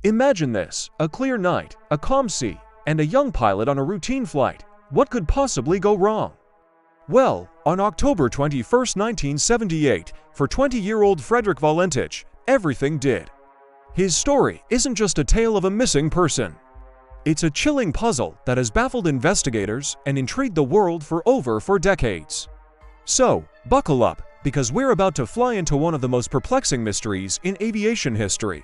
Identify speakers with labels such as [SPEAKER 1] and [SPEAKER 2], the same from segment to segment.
[SPEAKER 1] Imagine this: a clear night, a calm sea, and a young pilot on a routine flight. What could possibly go wrong? Well, on October 21, 1978, for 20-year-old Frederick Valentich, everything did. His story isn't just a tale of a missing person. It's a chilling puzzle that has baffled investigators and intrigued the world for over 4 decades. So, buckle up, because we're about to fly into one of the most perplexing mysteries in aviation history.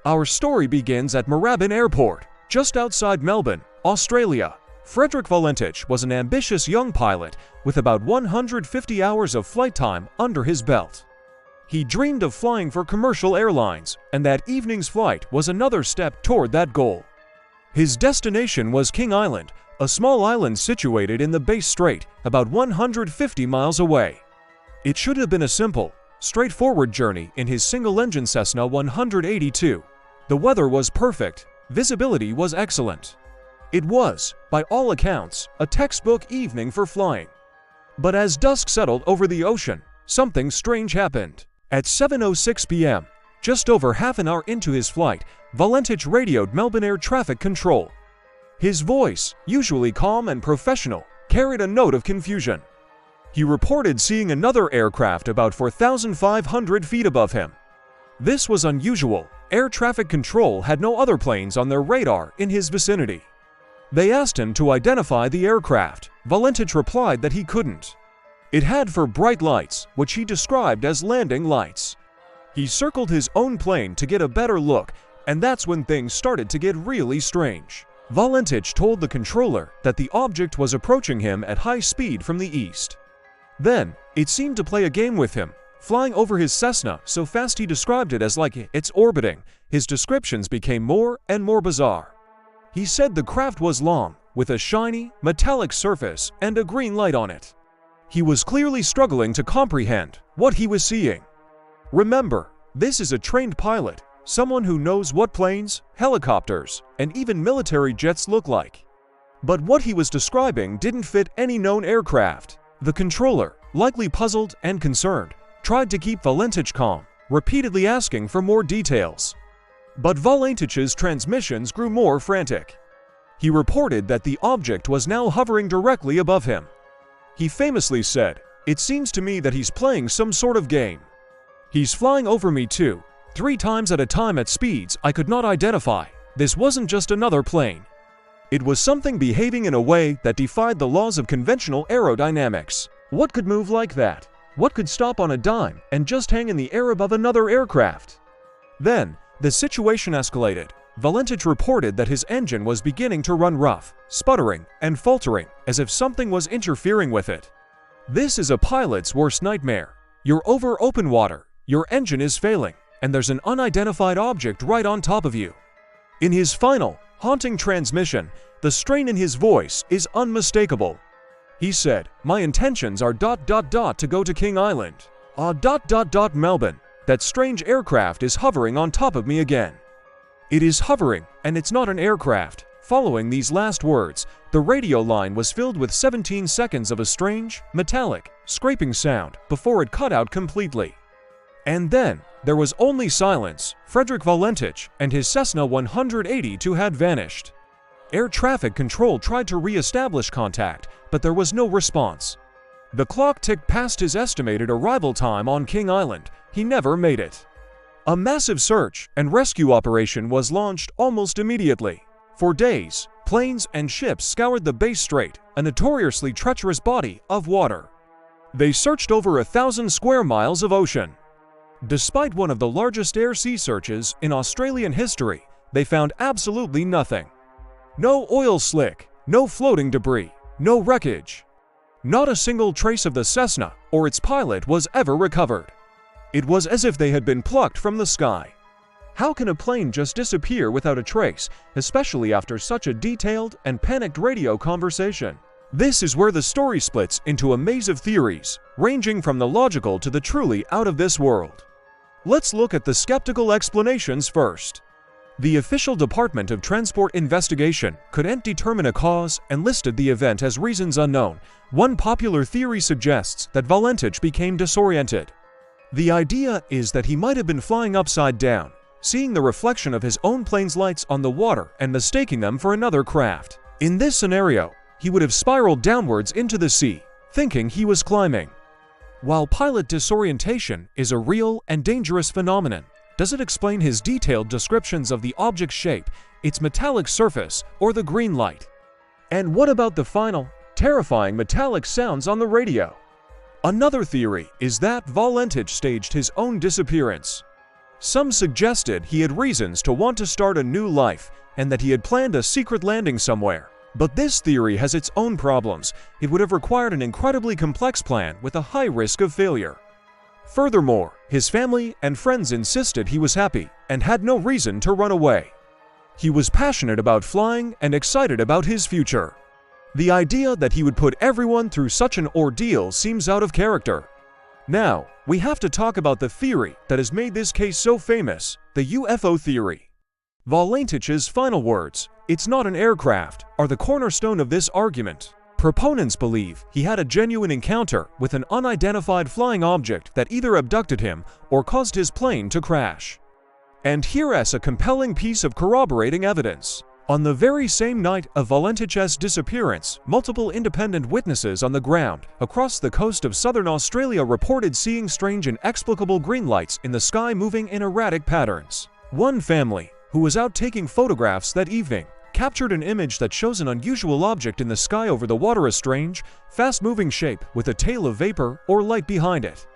[SPEAKER 1] Our story begins at Moorabbin Airport, just outside Melbourne, Australia. Frederick Valentich was an ambitious young pilot with about 150 hours of flight time under his belt. He dreamed of flying for commercial airlines, and that evening's flight was another step toward that goal. His destination was King Island, a small island situated in the Bass Strait, about 150 miles away. It should have been a simple, straightforward journey in his single-engine Cessna 182. The weather was perfect, visibility was excellent. It was, by all accounts, a textbook evening for flying. But as dusk settled over the ocean, something strange happened. At 7:06 p.m., just over half an hour into his flight, Valentich radioed Melbourne Air Traffic Control. His voice, usually calm and professional, carried a note of confusion. He reported seeing another aircraft about 4,500 feet above him. This was unusual. Air Traffic Control had no other planes on their radar in his vicinity. They asked him to identify the aircraft. Valentich replied that he couldn't. It had 4 bright lights, which he described as landing lights. He circled his own plane to get a better look, and that's when things started to get really strange. Valentich told the controller that the object was approaching him at high speed from the east. Then, it seemed to play a game with him, flying over his Cessna so fast he described it as like it's orbiting. His descriptions became more and more bizarre. He said the craft was long, with a shiny, metallic surface and a green light on it. He was clearly struggling to comprehend what he was seeing. Remember, this is a trained pilot, someone who knows what planes, helicopters, and even military jets look like. But what he was describing didn't fit any known aircraft. The controller, likely puzzled and concerned, tried to keep Valentich calm, repeatedly asking for more details. But Valentich's transmissions grew more frantic. He reported that the object was now hovering directly above him. He famously said, "It seems to me that he's playing some sort of game. He's flying over me too, 3 times at a time at speeds I could not identify. This wasn't just another plane. It was something behaving in a way that defied the laws of conventional aerodynamics. What could move like that? What could stop on a dime and just hang in the air above another aircraft?" Then, the situation escalated. Valentich reported that his engine was beginning to run rough, sputtering and faltering as if something was interfering with it. This is a pilot's worst nightmare. You're over open water, your engine is failing, and there's an unidentified object right on top of you. In his final, haunting transmission, the strain in his voice is unmistakable. He said, "My intentions are ... to go to King Island. Melbourne. That strange aircraft is hovering on top of me again. It is hovering, and it's not an aircraft." Following these last words, the radio line was filled with 17 seconds of a strange, metallic, scraping sound before it cut out completely. And then, there was only silence. Frederick Valentich and his Cessna 182 had vanished. Air Traffic Control tried to re-establish contact, but there was no response. The clock ticked past his estimated arrival time on King Island. He never made it. A massive search and rescue operation was launched almost immediately. For days, planes and ships scoured the Bass Strait, a notoriously treacherous body of water. They searched over 1,000 square miles of ocean. Despite one of the largest air-sea searches in Australian history, they found absolutely nothing. No oil slick, no floating debris, no wreckage. Not a single trace of the Cessna or its pilot was ever recovered. It was as if they had been plucked from the sky. How can a plane just disappear without a trace, especially after such a detailed and panicked radio conversation? This is where the story splits into a maze of theories, ranging from the logical to the truly out of this world. Let's look at the skeptical explanations first. The official Department of Transport investigation couldn't determine a cause and listed the event as reasons unknown. One popular theory suggests that Valentich became disoriented. The idea is that he might have been flying upside down, seeing the reflection of his own plane's lights on the water and mistaking them for another craft. In this scenario, he would have spiraled downwards into the sea, thinking he was climbing. While pilot disorientation is a real and dangerous phenomenon, does it explain his detailed descriptions of the object's shape, its metallic surface, or the green light? And what about the final, terrifying metallic sounds on the radio? Another theory is that Valentich staged his own disappearance. Some suggested he had reasons to want to start a new life and that he had planned a secret landing somewhere. But this theory has its own problems. It would have required an incredibly complex plan with a high risk of failure. Furthermore, his family and friends insisted he was happy and had no reason to run away. He was passionate about flying and excited about his future. The idea that he would put everyone through such an ordeal seems out of character. Now, we have to talk about the theory that has made this case so famous, the UFO theory. Valentich's final words, "It's not an aircraft," are the cornerstone of this argument. Proponents believe he had a genuine encounter with an unidentified flying object that either abducted him or caused his plane to crash. And here is a compelling piece of corroborating evidence. On the very same night of Valentich's disappearance, multiple independent witnesses on the ground across the coast of southern Australia reported seeing strange and inexplicable green lights in the sky moving in erratic patterns. One family, who was out taking photographs that evening, captured an image that shows an unusual object in the sky over the water, a strange, fast-moving shape with a tail of vapor or light behind it.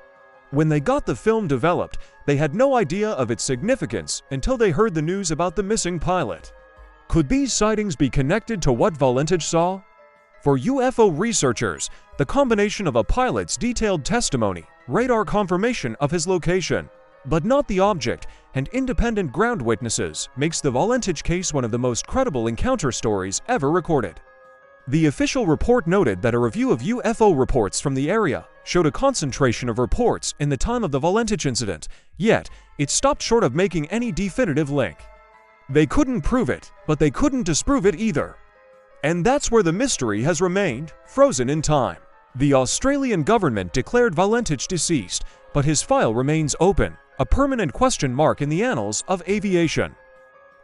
[SPEAKER 1] When they got the film developed, they had no idea of its significance until they heard the news about the missing pilot. Could these sightings be connected to what Valentich saw? For UFO researchers, the combination of a pilot's detailed testimony, radar confirmation of his location, but not the object, and independent ground witnesses makes the Valentich case one of the most credible encounter stories ever recorded. The official report noted that a review of UFO reports from the area showed a concentration of reports in the time of the Valentich incident, yet it stopped short of making any definitive link. They couldn't prove it, but they couldn't disprove it either. And that's where the mystery has remained, frozen in time. The Australian government declared Valentich deceased, but his file remains open, a permanent question mark in the annals of aviation.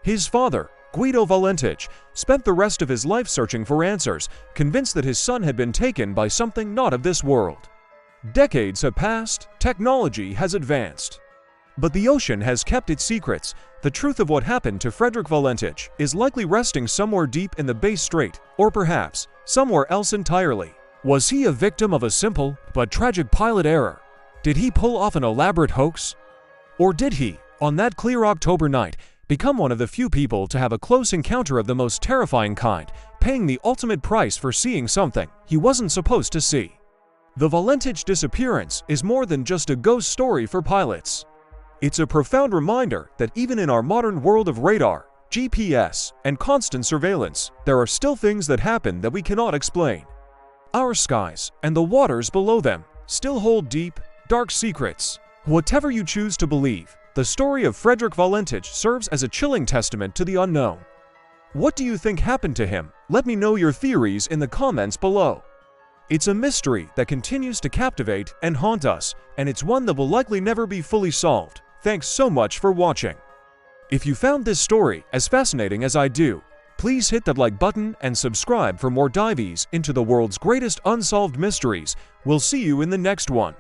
[SPEAKER 1] His father, Guido Valentich, spent the rest of his life searching for answers, convinced that his son had been taken by something not of this world. Decades have passed, technology has advanced. But the ocean has kept its secrets. The truth of what happened to Frederick Valentich is likely resting somewhere deep in the Bass Strait, or perhaps somewhere else entirely. Was he a victim of a simple but tragic pilot error? Did he pull off an elaborate hoax? Or did he, on that clear October night, become one of the few people to have a close encounter of the most terrifying kind, paying the ultimate price for seeing something he wasn't supposed to see? The Valentich disappearance is more than just a ghost story for pilots. It's a profound reminder that even in our modern world of radar, GPS, and constant surveillance, there are still things that happen that we cannot explain. Our skies, and the waters below them, still hold deep, dark secrets. Whatever you choose to believe, the story of Frederick Valentich serves as a chilling testament to the unknown. What do you think happened to him? Let me know your theories in the comments below. It's a mystery that continues to captivate and haunt us, and it's one that will likely never be fully solved. Thanks so much for watching. If you found this story as fascinating as I do, please hit that like button and subscribe for more dives into the world's greatest unsolved mysteries. We'll see you in the next one.